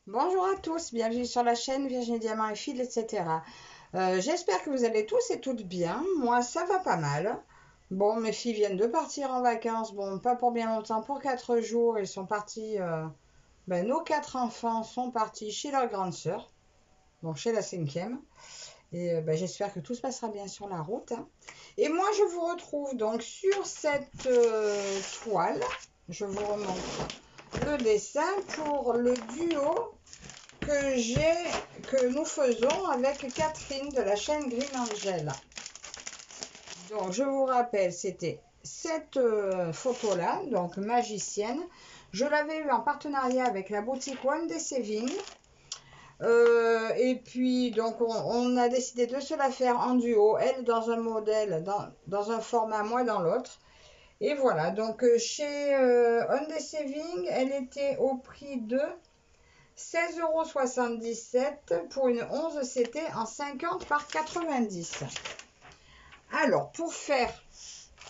Bonjour à tous, bienvenue sur la chaîne Virginie Diamant et Fil, etc. J'espère que vous allez tous et toutes bien. Moi, ça va pas mal. Bon, mes filles viennent de partir en vacances. Bon, pas pour bien longtemps, pour 4 jours. Ils sont partis. Nos 4 enfants sont partis chez leur grande sœur, bon, chez la 5e. Et j'espère que tout se passera bien sur la route, hein. Et moi, je vous retrouve donc sur cette toile. Je vous remontre le dessin pour le duo que nous faisons avec Catherine de la chaîne Green Angel. Donc je vous rappelle, c'était cette photo-là, donc magicienne. Je l'avais eu en partenariat avec la boutique One Day Saving. Et puis donc on a décidé de se la faire en duo, elle dans un modèle, dans un format, moi dans l'autre. Et voilà, donc chez One Day Saving, elle était au prix de 16,77 € pour une 11 CT en 50 par 90. Alors, pour faire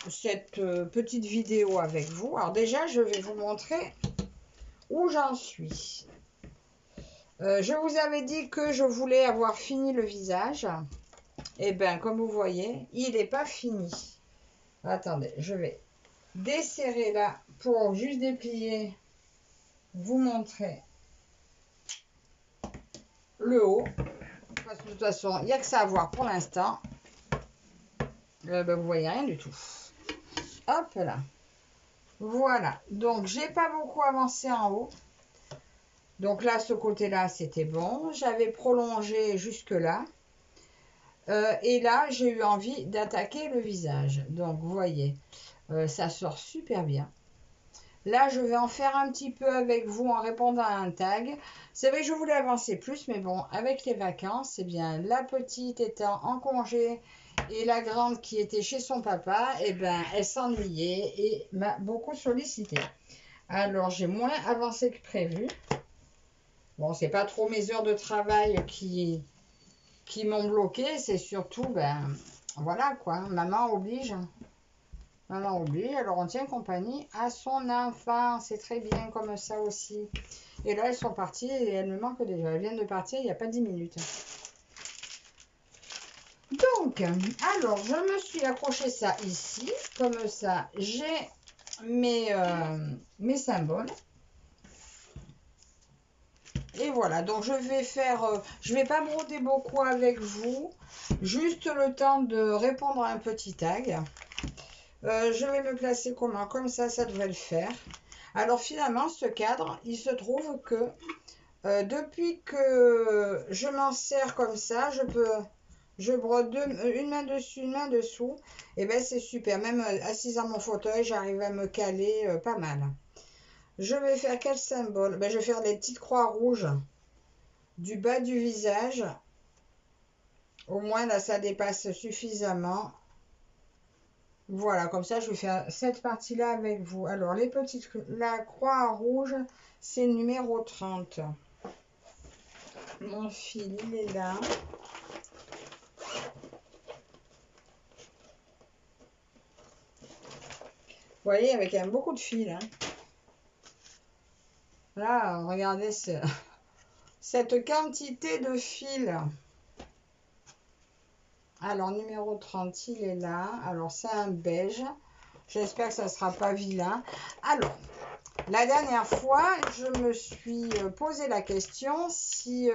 cette petite vidéo avec vous, alors déjà, je vais vous montrer où j'en suis. Je vous avais dit que je voulais avoir fini le visage. Et bien, comme vous voyez, il n'est pas fini. Attendez, je vais desserrer là pour juste déplier, vous montrer le haut. Parce que de toute façon, il n'y a que ça à voir pour l'instant. Vous voyez rien du tout. Hop là. Voilà. Donc, j'ai pas beaucoup avancé en haut. Donc là, ce côté-là, c'était bon. J'avais prolongé jusque-là. Et là, j'ai eu envie d'attaquer le visage. Donc, vous voyez, ça sort super bien. Là, je vais en faire un petit peu avec vous en répondant à un tag. C'est vrai que je voulais avancer plus, mais bon, avec les vacances, c'est bien. La petite étant en congé et la grande qui était chez son papa, elle s'ennuyait et m'a beaucoup sollicité. Alors, j'ai moins avancé que prévu. Bon, c'est pas trop mes heures de travail qui m'ont bloqué, c'est surtout, voilà quoi, maman oblige. Maman oublie, alors on tient compagnie à son enfant. C'est très bien comme ça aussi. Et là, elles sont parties et elles me manquent déjà. Elles viennent de partir il n'y a pas 10 minutes. Donc, alors, je me suis accroché ça ici. Comme ça, j'ai mes symboles. Et voilà, donc je vais faire, je vais pas broder beaucoup avec vous. Juste le temps de répondre à un petit tag. Je vais me placer comment? Comme ça devrait le faire. Alors finalement, ce cadre, il se trouve que depuis que je m'en sers comme ça, je brode une main dessus, une main dessous. Et c'est super. Même assise dans mon fauteuil, j'arrive à me caler pas mal. Je vais faire quel symbole? Je vais faire des petites croix rouges du bas du visage. Au moins là, ça dépasse suffisamment. Voilà, comme ça, je vais faire cette partie-là avec vous. Alors, la croix rouge, c'est numéro 30. Mon fil, il est là. Vous voyez, avec quand même beaucoup de fils, hein. Là, regardez cette quantité de fils. Alors, numéro 30, il est là. Alors, c'est un beige. J'espère que ça ne sera pas vilain. Alors, la dernière fois, je me suis posé la question si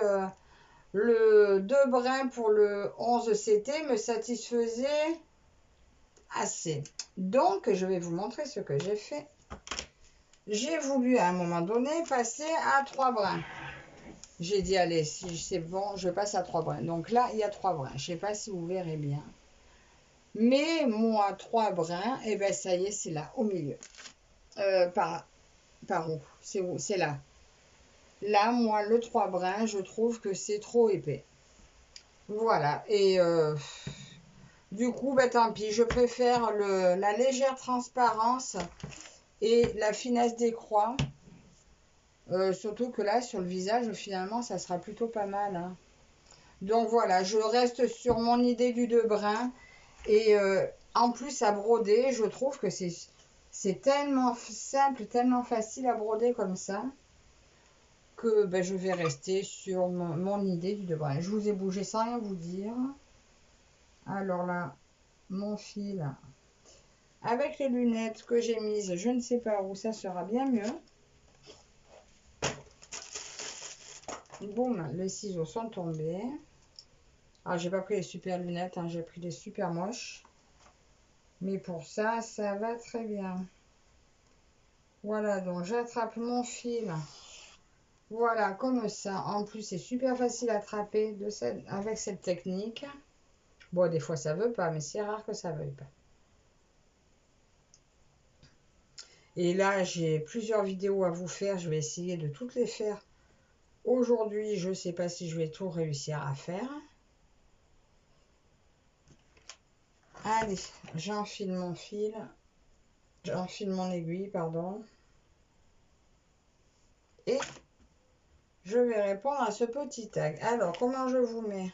le 2 brins pour le 11 CT me satisfaisait assez. Donc, je vais vous montrer ce que j'ai fait. J'ai voulu à un moment donné passer à 3 brins. J'ai dit, allez, si c'est bon, je passe à 3 brins. Donc là, il y a 3 brins. Je ne sais pas si vous verrez bien. Mais moi, 3 brins, ça y est, c'est là, au milieu. Par où? C'est où? C'est là. Là, moi, le 3 brins, je trouve que c'est trop épais. Voilà. Et du coup, tant pis. Je préfère la légère transparence et la finesse des croix. Surtout que là, sur le visage, finalement, ça sera plutôt pas mal, hein. Donc voilà, je reste sur mon idée du 2 brins. Et en plus, à broder, je trouve que C'est tellement simple, tellement facile à broder comme ça, que ben, je vais rester sur mon idée du devoir. Je vous ai bougé sans rien vous dire. Alors là, mon fil, avec les lunettes que j'ai mises, je ne sais pas où, ça sera bien mieux. Boum, les ciseaux sont tombés. Alors, j'ai pas pris les super lunettes, hein, j'ai pris les super moches. Mais pour ça, ça va très bien. Voilà, donc j'attrape mon fil. Voilà, comme ça. En plus, c'est super facile à attraper avec cette technique. Bon, des fois, ça veut pas, mais c'est rare que ça veuille pas. Et là, j'ai plusieurs vidéos à vous faire. Je vais essayer de toutes les faire. Aujourd'hui, je ne sais pas si je vais tout réussir à faire. Allez, j'enfile mon fil. J'enfile mon aiguille, pardon. Et je vais répondre à ce petit tag. Alors, comment je vous mets?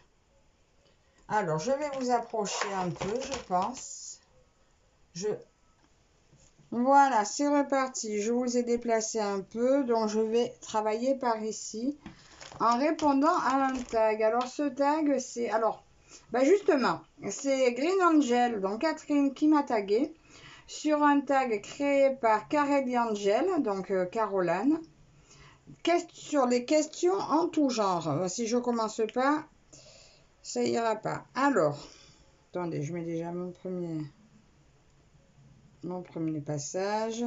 Alors, je vais vous approcher un peu, je pense. Voilà, c'est reparti. Je vous ai déplacé un peu, donc je vais travailler par ici en répondant à un tag. Alors, ce tag, c'est... Alors, bah justement, c'est Green Angel, donc Catherine qui m'a tagué sur un tag créé par Carely Angel, donc Caroline, sur les questions en tout genre. Si je commence pas, ça ira pas. Alors, attendez, je mets déjà mon premier passage.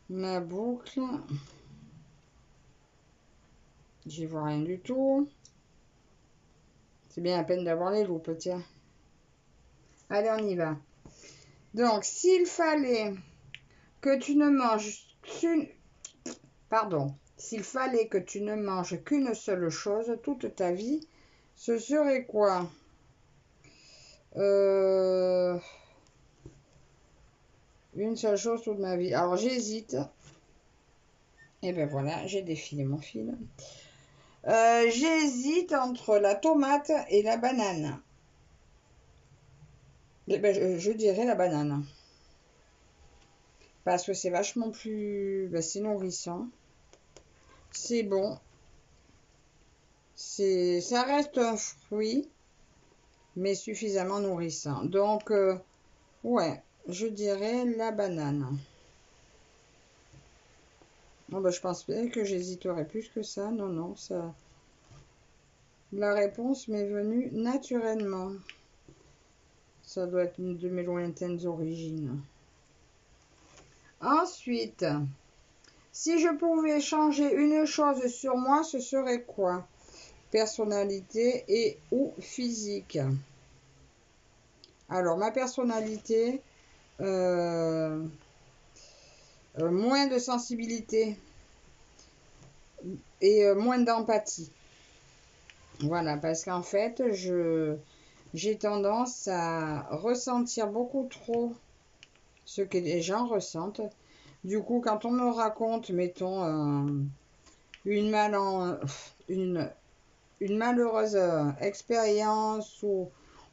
Ma boucle. J'y vois rien du tout. C'est bien la peine d'avoir les loupes, tiens. Allez, on y va. Donc, s'il fallait que tu ne manges qu'une... Pardon. S'il fallait que tu ne manges qu'une seule chose toute ta vie, ce serait quoi? Une seule chose toute ma vie. Alors, j'hésite. Et ben voilà, j'ai défilé mon fil. J'hésite entre la tomate et la banane. Et ben, je dirais la banane. Parce que c'est vachement plus... Ben, c'est nourrissant. C'est bon. Ça reste un fruit, mais suffisamment nourrissant. Donc, ouais, je dirais la banane. Bon, ben, je pense bien que j'hésiterais plus que ça. Non, non, ça... La réponse m'est venue naturellement. Ça doit être une de mes lointaines origines. Ensuite, si je pouvais changer une chose sur moi, ce serait quoi? Personnalité et ou physique. Alors, ma personnalité, moins de sensibilité et moins d'empathie. Voilà, parce qu'en fait, j'ai tendance à ressentir beaucoup trop ce que les gens ressentent. Du coup, quand on me raconte, mettons, une malheureuse expérience ou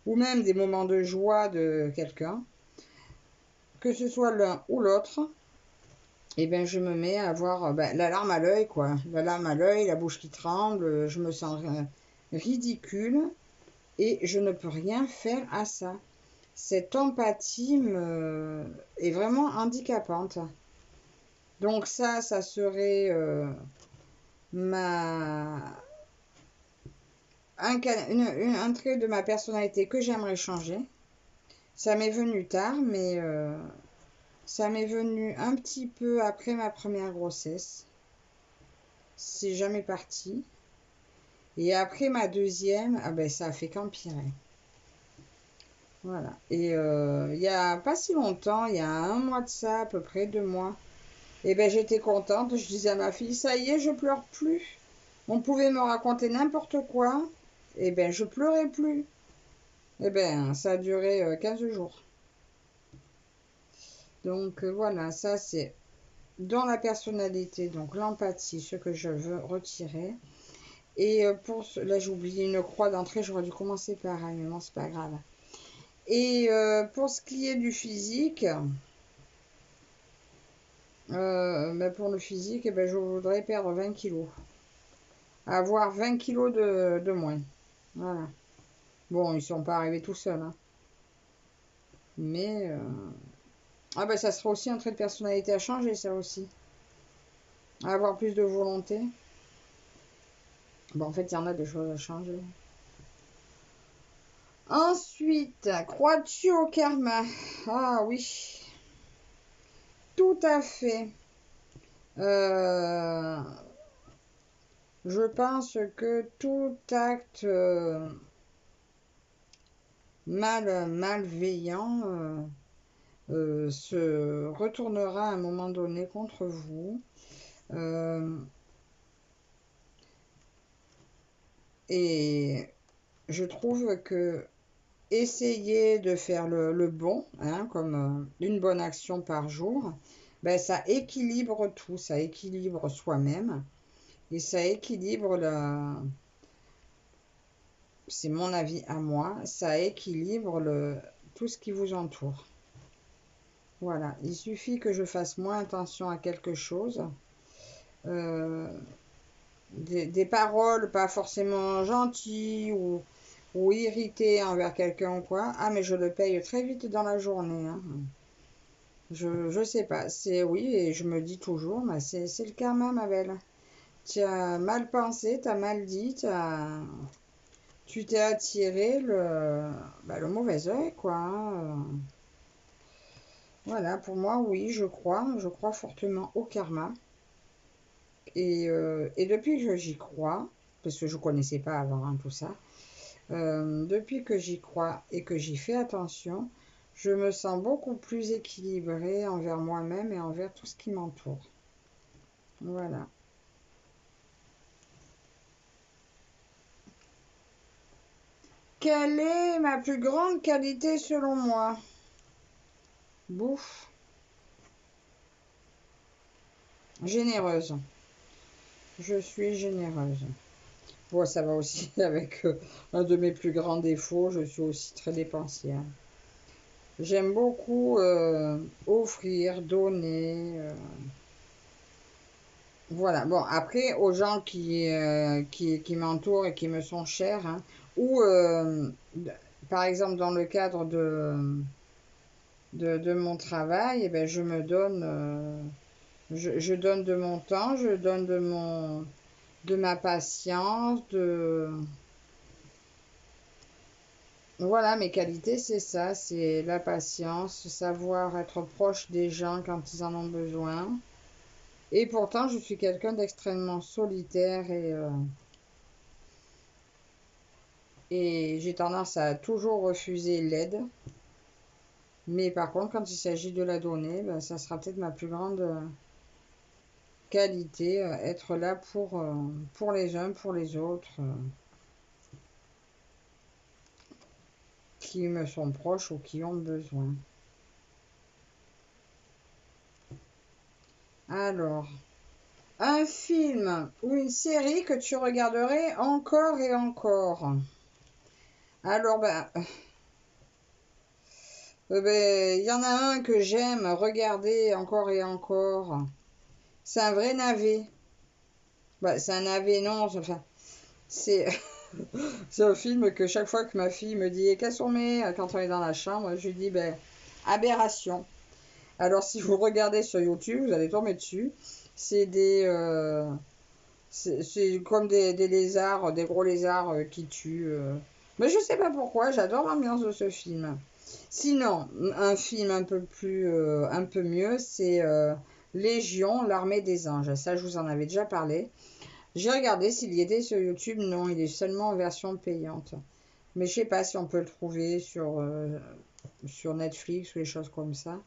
même des moments de joie de quelqu'un, que ce soit l'un ou l'autre, et ben je me mets à avoir la larme à l'œil, quoi. La larme à l'œil, la bouche qui tremble, je me sens ridicule et je ne peux rien faire à ça. Cette empathie est vraiment handicapante. Donc ça serait un trait de ma personnalité que j'aimerais changer. Ça m'est venu tard, mais ça m'est venu un petit peu après ma première grossesse. C'est jamais parti. Et après ma deuxième, ah ben ça a fait qu'empirer. Voilà. Et il n'y a pas si longtemps, il y a 1 mois de ça, à peu près 2 mois, et ben j'étais contente. Je disais à ma fille, ça y est, je pleure plus. On pouvait me raconter n'importe quoi, et ben je pleurais plus. Et ben ça a duré 15 jours. Donc voilà, ça c'est dans la personnalité, donc l'empathie, ce que je veux retirer. Et là j'ai oublié une croix d'entrée, j'aurais dû commencer par elle, mais bon, c'est pas grave. Et pour ce qui est du physique, pour le physique, je voudrais perdre 20 kilos. Avoir 20 kilos de moins. Voilà. Bon, ils sont pas arrivés tout seuls. Hein. Mais ça sera aussi un trait de personnalité à changer, ça aussi. Avoir plus de volonté. Bon, en fait, il y en a des choses à changer. Ensuite, crois-tu au karma? Ah oui, tout à fait. Je pense que tout acte malveillant se retournera à un moment donné contre vous. Et je trouve que essayer de faire le bon, hein, comme une bonne action par jour, ça équilibre tout, ça équilibre soi-même et ça équilibre c'est mon avis à moi, ça équilibre tout ce qui vous entoure. Voilà, il suffit que je fasse moins attention à quelque chose. Des paroles pas forcément gentilles ou irritées envers quelqu'un ou quoi. Ah, mais je le paye très vite dans la journée. Hein. Je sais pas. C'est oui, et je me dis toujours, c'est le karma, ma belle. Tu as mal pensé, tu as mal dit, tu t'es attiré le mauvais œil, quoi. Hein. Voilà, pour moi, oui, je crois fortement au karma. Et depuis que j'y crois, parce que je ne connaissais pas avant hein, tout ça, depuis que j'y crois et que j'y fais attention, je me sens beaucoup plus équilibrée envers moi-même et envers tout ce qui m'entoure. Voilà. Quelle est ma plus grande qualité selon moi? Bouffe. Généreuse. Je suis généreuse. Bon, ça va aussi avec un de mes plus grands défauts, je suis aussi très dépensière. J'aime beaucoup offrir, donner. Voilà. Bon, après, aux gens qui m'entourent et qui me sont chers, hein, ou par exemple dans le cadre de mon travail, je me donne, je donne de mon temps, je donne de ma patience, Voilà, mes qualités, c'est ça, c'est la patience, savoir être proche des gens quand ils en ont besoin. Et pourtant, je suis quelqu'un d'extrêmement solitaire et j'ai tendance à toujours refuser l'aide. Mais par contre, quand il s'agit de la donner, ça sera peut-être ma plus grande qualité, être là pour les uns, pour les autres, qui me sont proches ou qui ont besoin. Alors, un film ou une série que tu regarderais encore et encore. Alors, il y en a un que j'aime regarder encore et encore. C'est un vrai navet. C'est un navet, non, enfin, c'est c'est un film que chaque fois que ma fille me dit qu'est-ce qu'on met quand on est dans la chambre, je lui dis Aberration. Alors si vous regardez sur YouTube, vous allez tomber dessus. C'est c'est comme des lézards, des gros lézards qui tuent. Mais je sais pas pourquoi, j'adore l'ambiance de ce film. Sinon, un film un peu mieux, c'est Légion, l'armée des anges. Ça, je vous en avais déjà parlé. J'ai regardé s'il y était sur YouTube. Non, il est seulement en version payante. Mais je sais pas si on peut le trouver sur Netflix ou des choses comme ça.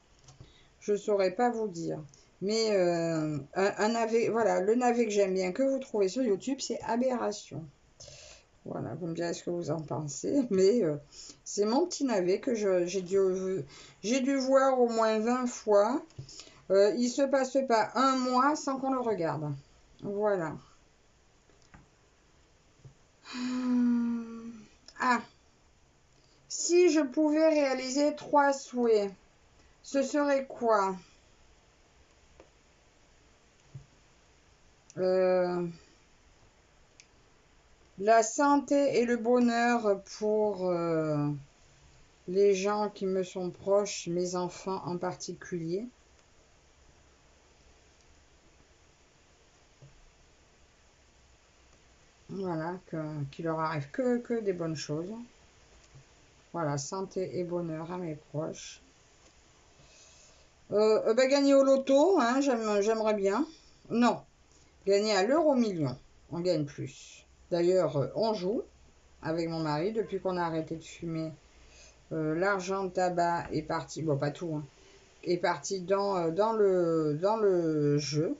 Je saurais pas vous dire. Mais un navet, voilà, le navet que j'aime bien, que vous trouvez sur YouTube, c'est Aberration. Voilà, vous me direz ce que vous en pensez. Mais c'est mon petit navet que j'ai dû voir au moins 20 fois. Il se passe pas un mois sans qu'on le regarde. Voilà. Ah, Si je pouvais réaliser 3 souhaits, ce serait quoi? La santé et le bonheur pour les gens qui me sont proches, mes enfants en particulier. Voilà, qu'il leur arrive que des bonnes choses. Voilà, santé et bonheur à mes proches. Ben, gagner au loto, hein, j'aimerais bien. Non, gagner à l'euro-million, on gagne plus. D'ailleurs, on joue avec mon mari depuis qu'on a arrêté de fumer. L'argent de tabac est parti, bon pas tout, hein, est parti dans le jeu.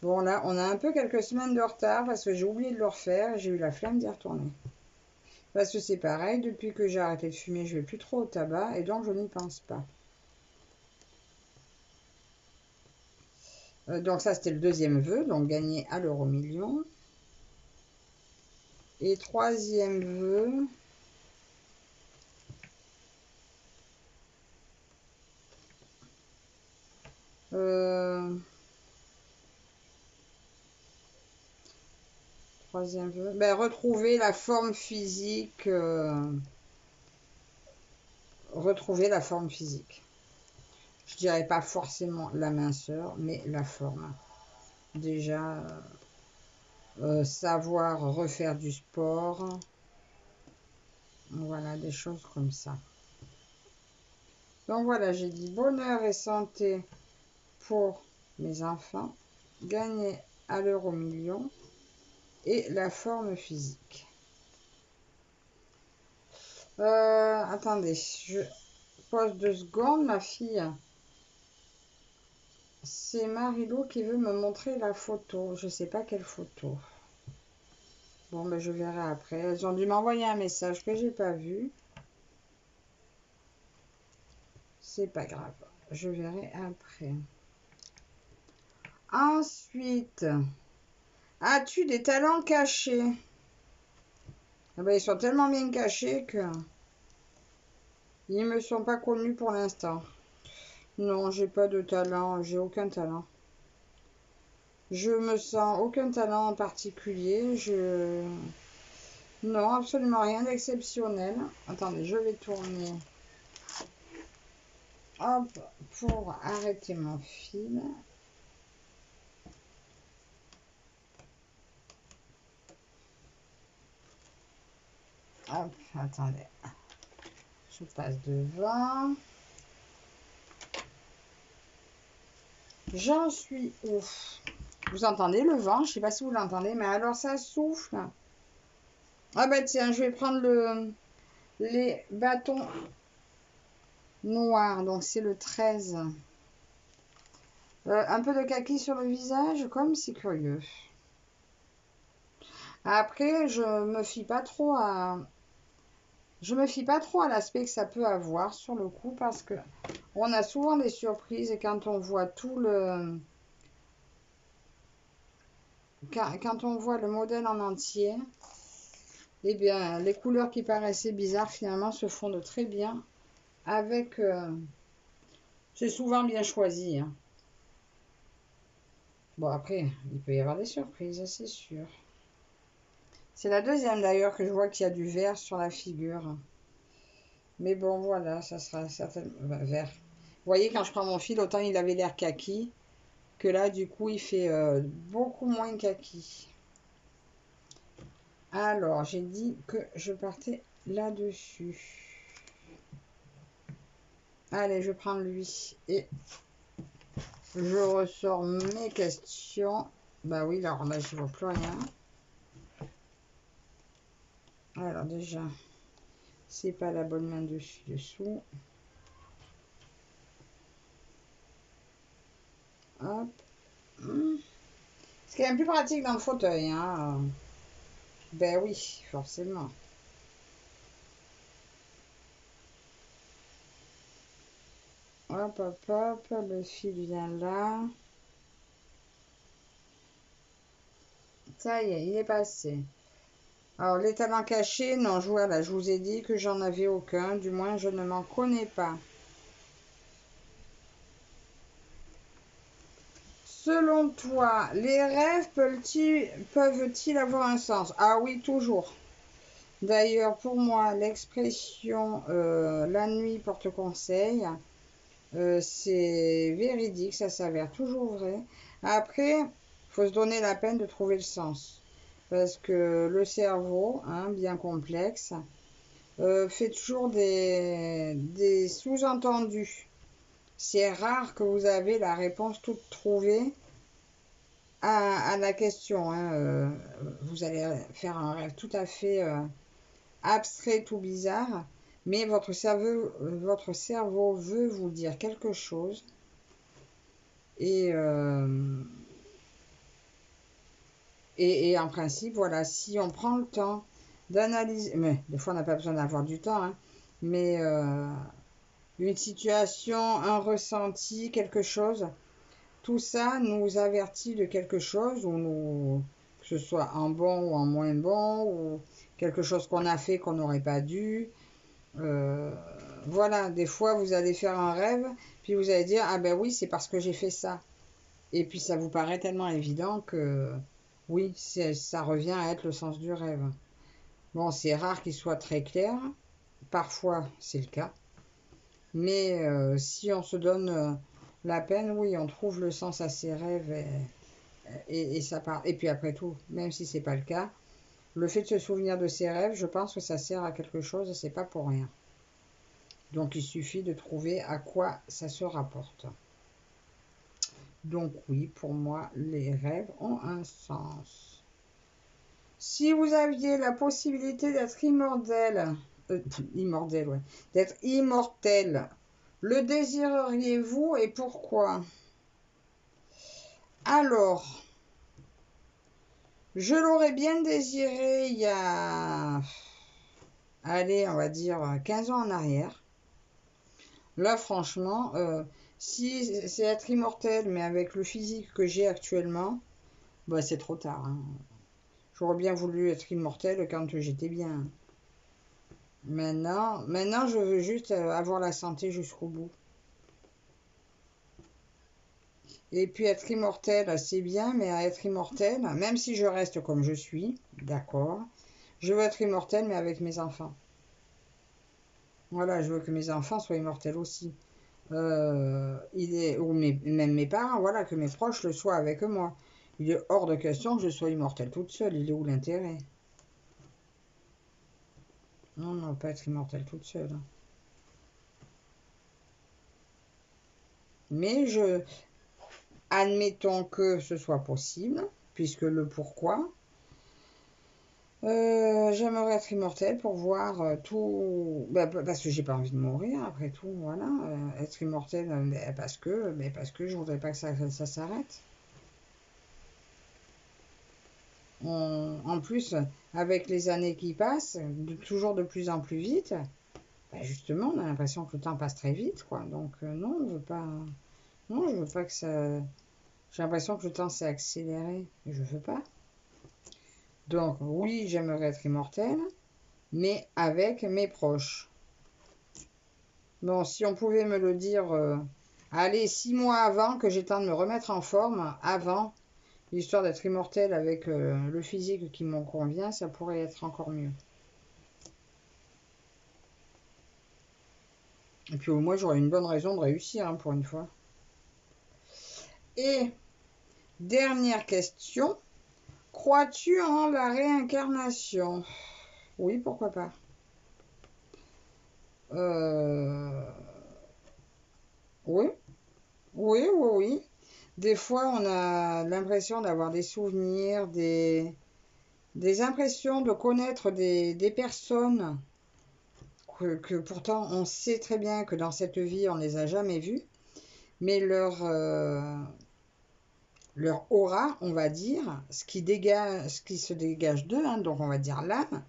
Bon là, on a un peu quelques semaines de retard parce que j'ai oublié de le refaire et j'ai eu la flemme d'y retourner. Parce que c'est pareil, depuis que j'ai arrêté de fumer, je vais plus trop au tabac et donc je n'y pense pas. Donc ça, c'était le deuxième vœu, donc gagner à l'euro-million. Et troisième vœu, troisième vœu, ben, retrouver la forme physique. Retrouver la forme physique. Je dirais pas forcément la minceur, mais la forme. Déjà, savoir refaire du sport. Voilà, des choses comme ça. Donc voilà, j'ai dit bonheur et santé pour mes enfants, gagner à l'euro-million et la forme physique. Attendez, je pose 2 secondes, ma fille. C'est Marilou qui veut me montrer la photo. Je sais pas quelle photo. Bon, ben je verrai après. Elles ont dû m'envoyer un message que j'ai pas vu. C'est pas grave. Je verrai après. Ensuite, as-tu des talents cachés? Ah ben, ils sont tellement bien cachés que ils me sont pas connus pour l'instant. Non, j'ai pas de talent. J'ai aucun talent. Je me sens aucun talent en particulier. Non, absolument rien d'exceptionnel. Attendez, je vais tourner. Hop, pour arrêter mon fil. Hop, attendez. Je passe devant. J'en suis où? Vous entendez le vent? Je ne sais pas si vous l'entendez, mais alors ça souffle. Ah ben tiens, je vais prendre les bâtons noirs. Donc c'est le 13. Un peu de kaki sur le visage, comme c'est curieux. Après, je me fie pas trop à l'aspect que ça peut avoir sur le coup parce que on a souvent des surprises et quand on voit quand on voit le modèle en entier, eh bien, les couleurs qui paraissaient bizarres finalement se fondent très bien avec. C'est souvent bien choisi, hein. Bon, après, il peut y avoir des surprises, c'est sûr. C'est la deuxième d'ailleurs que je vois qu'il y a du vert sur la figure. Mais bon, voilà, ça sera certainement vert. Vous voyez, quand je prends mon fil, autant il avait l'air kaki, que là, du coup, il fait beaucoup moins kaki. Alors, j'ai dit que je partais là-dessus. Allez, je prends lui et je ressors mes questions. Bah oui, alors là, je ne vois plus rien. Alors déjà, c'est pas la bonne main dessous. Hop. C'est quand même plus pratique dans le fauteuil, hein. Ben oui, forcément. Hop, hop, hop, le fil vient là. Ça y est, il est passé. Alors, les talents cachés, non, voilà, je vous ai dit que j'en avais aucun, du moins je ne m'en connais pas. Selon toi, les rêves peuvent-ils avoir un sens? Ah oui, toujours. D'ailleurs, pour moi, l'expression la nuit porte conseil, c'est véridique, ça s'avère toujours vrai. Après, il faut se donner la peine de trouver le sens. Parce que le cerveau, hein, bien complexe, fait toujours des sous-entendus. C'est rare que vous avez la réponse toute trouvée à la question. Hein. Vous allez faire un rêve tout à fait abstrait, tout bizarre, mais votre cerveau veut vous dire quelque chose. Et en principe, voilà, si on prend le temps d'analyser, mais des fois on n'a pas besoin d'avoir du temps, hein, mais une situation, un ressenti, quelque chose, tout ça nous avertit de quelque chose, que ce soit en bon ou en moins bon, ou quelque chose qu'on a fait qu'on n'aurait pas dû. Voilà, des fois vous allez faire un rêve, puis vous allez dire, ah ben oui, c'est parce que j'ai fait ça. Et puis ça vous paraît tellement évident que oui, ça revient à être le sens du rêve. Bon, c'est rare qu'il soit très clair, parfois c'est le cas, mais si on se donne la peine, oui, on trouve le sens à ses rêves et ça part. Et puis après tout, même si c'est pas le cas, le fait de se souvenir de ses rêves, je pense que ça sert à quelque chose et c'est pas pour rien. Donc il suffit de trouver à quoi ça se rapporte. Donc oui, pour moi, les rêves ont un sens. Si vous aviez la possibilité d'être immortel, ouais, d'être immortel, le désireriez-vous et pourquoi? Alors, je l'aurais bien désiré il y a, allez, on va dire 15 ans en arrière. Là, franchement, si c'est être immortel, mais avec le physique que j'ai actuellement, bah, c'est trop tard. Hein. J'aurais bien voulu être immortel quand j'étais bien. Maintenant, je veux juste avoir la santé jusqu'au bout. Et puis être immortel, c'est bien, mais à être immortel, même si je reste comme je suis, d'accord, je veux être immortel, mais avec mes enfants. Voilà, je veux que mes enfants soient immortels aussi. Ou même mes parents, voilà, que mes proches le soient avec moi. Il est hors de question que je sois immortelle toute seule. Il est où l'intérêt? Non, non, pas être immortelle toute seule. Mais admettons que ce soit possible, puisque le pourquoi, j'aimerais être immortelle pour voir tout, parce que j'ai pas envie de mourir après tout, voilà, être immortelle parce que je voudrais pas que ça s'arrête. En plus, avec les années qui passent, toujours de plus en plus vite, justement, on a l'impression que le temps passe très vite, quoi. Donc non, on veut pas, non, je veux pas que ça. J'ai l'impression que le temps s'est accéléré, et je veux pas. Donc oui, j'aimerais être immortelle, mais avec mes proches. Bon, si on pouvait me le dire, allez, 6 mois avant que j'ai le temps de me remettre en forme, avant, histoire d'être immortelle avec le physique qui m'en convient, ça pourrait être encore mieux. Et puis au moins, j'aurais une bonne raison de réussir, hein, pour une fois. Et dernière question, crois-tu en la réincarnation? Oui, pourquoi pas. Oui, oui, oui, oui. Des fois, on a l'impression d'avoir des souvenirs, des impressions de connaître des personnes que pourtant on sait très bien que dans cette vie, on ne les a jamais vues, mais leur aura, on va dire, ce qui se dégage d'eux, hein, donc on va dire l'âme,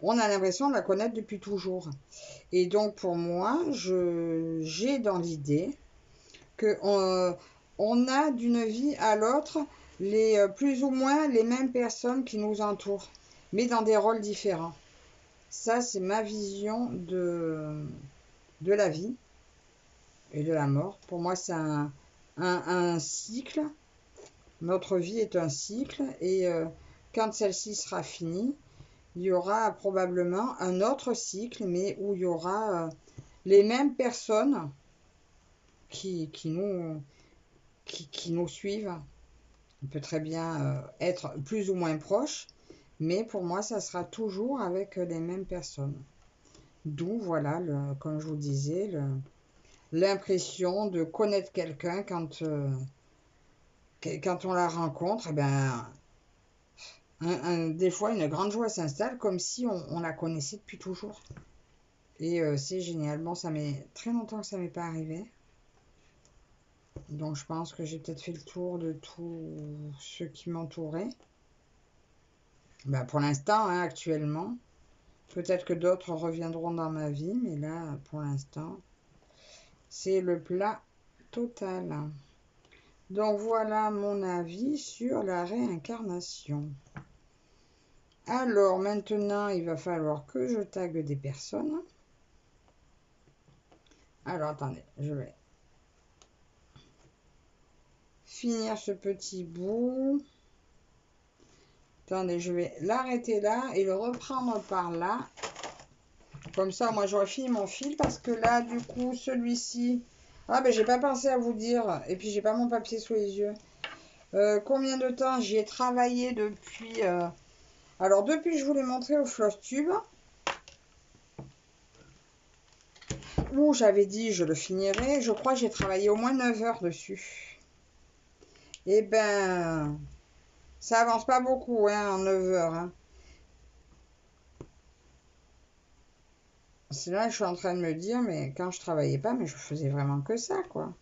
on a l'impression de la connaître depuis toujours. Et donc pour moi, j'ai dans l'idée que on a d'une vie à l'autre plus ou moins les mêmes personnes qui nous entourent. mais dans des rôles différents. Ça, c'est ma vision de la vie et de la mort. Pour moi, c'est un cycle. Notre vie est un cycle et quand celle-ci sera finie, il y aura probablement un autre cycle, mais où il y aura les mêmes personnes qui nous suivent. On peut très bien être plus ou moins proche, mais pour moi, ça sera toujours avec les mêmes personnes. D'où, voilà, comme je vous disais, l'impression de connaître quelqu'un quand on la rencontre. Eh ben, des fois, une grande joie s'installe comme si on la connaissait depuis toujours. Et c'est génial. Bon, ça met très longtemps que ça m'est pas arrivé. Donc, je pense que j'ai peut-être fait le tour de tous ceux qui m'entouraient. Ben, pour l'instant, hein, actuellement. Peut-être que d'autres reviendront dans ma vie, mais là, pour l'instant, c'est le plat total. Donc, voilà mon avis sur la réincarnation. Alors, maintenant, il va falloir que je tague des personnes. Alors, attendez, je vais finir ce petit bout. Attendez, je vais l'arrêter là et le reprendre par là. Comme ça, moi, j'aurai fini mon fil parce que là, du coup, celui-ci... Ah, ben, j'ai pas pensé à vous dire. Et puis, j'ai pas mon papier sous les yeux. Combien de temps j'y ai travaillé depuis... Alors, depuis que je vous l'ai montré au Flosstube, où j'avais dit je le finirai, je crois que j'ai travaillé au moins 9 heures dessus. Et ben, ça avance pas beaucoup, hein, en 9 heures. Hein. C'est là que je suis en train de me dire, mais quand je travaillais pas, mais je faisais vraiment que ça, quoi.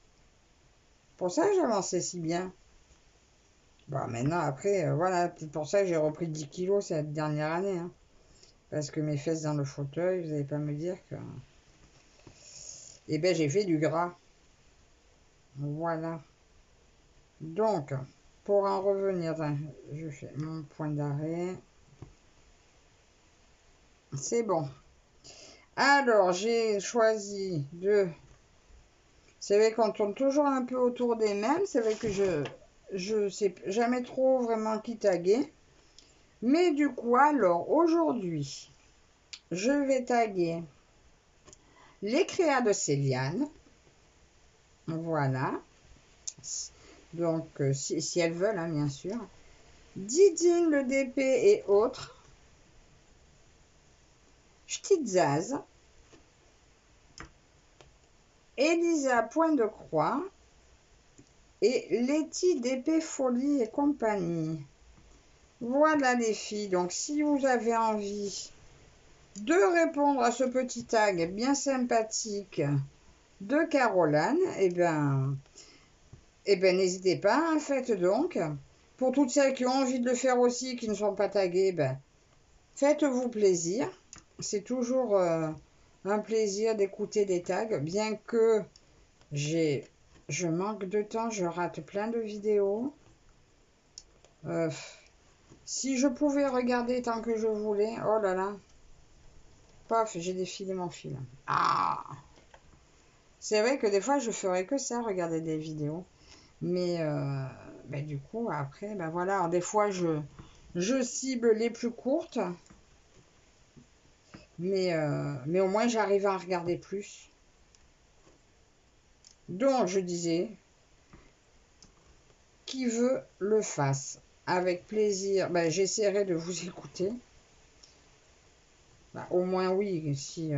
Pour ça que j'avançais si bien. Bon, maintenant, après, voilà, c'est pour ça que j'ai repris 10 kilos cette dernière année. Hein. Parce que mes fesses dans le fauteuil, vous n'allez pas me dire que... Eh ben, j'ai fait du gras. Voilà. Donc, pour en revenir, je fais mon point d'arrêt. C'est bon. Alors, j'ai choisi de... C'est vrai qu'on tourne toujours un peu autour des mêmes. C'est vrai que je sais jamais trop vraiment qui taguer. Mais du coup, alors, aujourd'hui, je vais taguer les créas de Céliane. Voilà. Donc, si elles veulent, hein, bien sûr. Didine, le DP et autres. Ch'titzaz. Elisa, point de croix. Et Letty, DP, folie et compagnie. Voilà les filles. Donc, si vous avez envie de répondre à ce petit tag bien sympathique de Caroline, eh ben n'hésitez pas, hein, faites donc. Pour toutes celles qui ont envie de le faire aussi, qui ne sont pas taguées, ben, faites-vous plaisir. C'est toujours un plaisir d'écouter des tags, bien que je manque de temps, je rate plein de vidéos. Si je pouvais regarder tant que je voulais, oh là là, paf, j'ai défilé mon fil. Ah! C'est vrai que des fois, je ferais que ça, regarder des vidéos. Mais ben, du coup, après, ben voilà, alors, des fois, je cible les plus courtes. Mais au moins, j'arrive à en regarder plus. Donc, je disais, qui veut le fasse. Avec plaisir, ben, j'essaierai de vous écouter. Ben, au moins, oui, si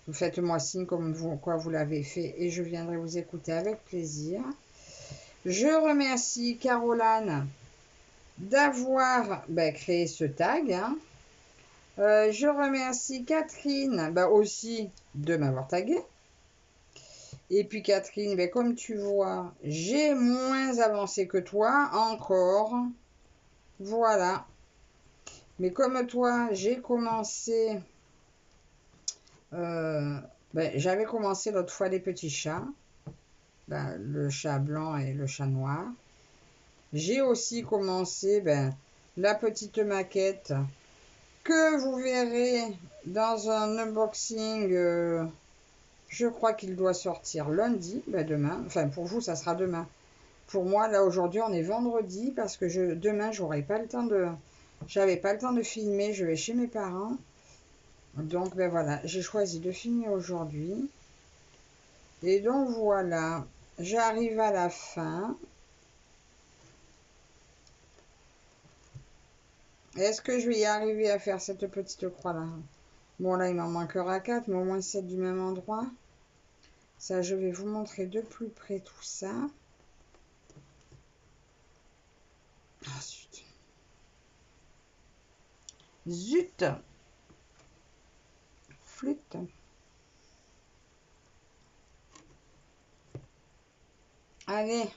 vous faites-moi signe comme quoi vous l'avez fait et je viendrai vous écouter avec plaisir. Je remercie Caroline d'avoir créé ce tag. Hein. Je remercie Catherine aussi de m'avoir tagué. Et puis Catherine, comme tu vois, j'ai moins avancé que toi encore. Voilà. Mais comme toi, j'ai commencé... j'avais commencé l'autre fois les petits chats. Le chat blanc et le chat noir. J'ai aussi commencé la petite maquette que vous verrez dans un unboxing. Je crois qu'il doit sortir lundi, demain. Enfin, pour vous, ça sera demain. Pour moi, là, aujourd'hui, on est vendredi parce que demain, j'aurai pas le temps de... J'avais pas le temps de filmer, je vais chez mes parents. Donc, voilà, j'ai choisi de filmer aujourd'hui. Et donc, voilà, j'arrive à la fin. Est-ce que je vais y arriver à faire cette petite croix-là? Bon, là, il m'en manquera 4, mais au moins 7 du même endroit. Ça, je vais vous montrer de plus près tout ça. Ah, zut. Zut. Flûte. Allez.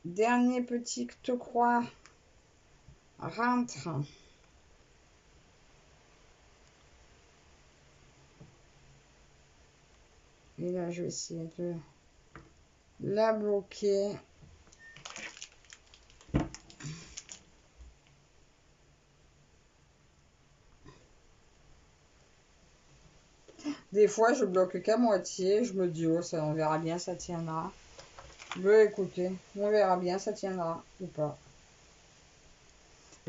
Dernier petite croix. Rentre. Et là, je vais essayer de la bloquer. Des fois, je bloque qu'à moitié. Je me dis, oh, ça, on verra bien, ça tiendra. Écoutez, on verra bien, ça tiendra ou pas.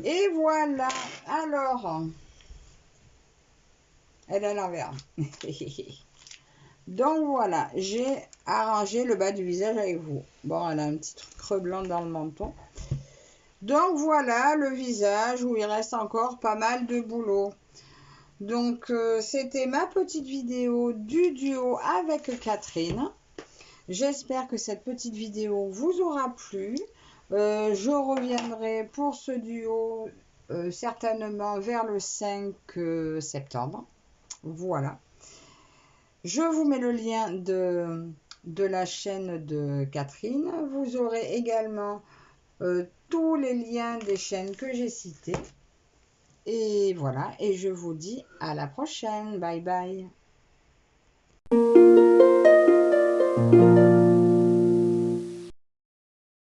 Et voilà. Alors, elle est à l'envers. Donc voilà, j'ai arrangé le bas du visage avec vous. Bon, elle a un petit truc creux blanc dans le menton. Donc voilà le visage où il reste encore pas mal de boulot. Donc c'était ma petite vidéo du duo avec Catherine. J'espère que cette petite vidéo vous aura plu. Je reviendrai pour ce duo certainement vers le 5 septembre. Voilà. Je vous mets le lien de la chaîne de Catherine. Vous aurez également tous les liens des chaînes que j'ai citées. Et voilà, et je vous dis à la prochaine. Bye bye.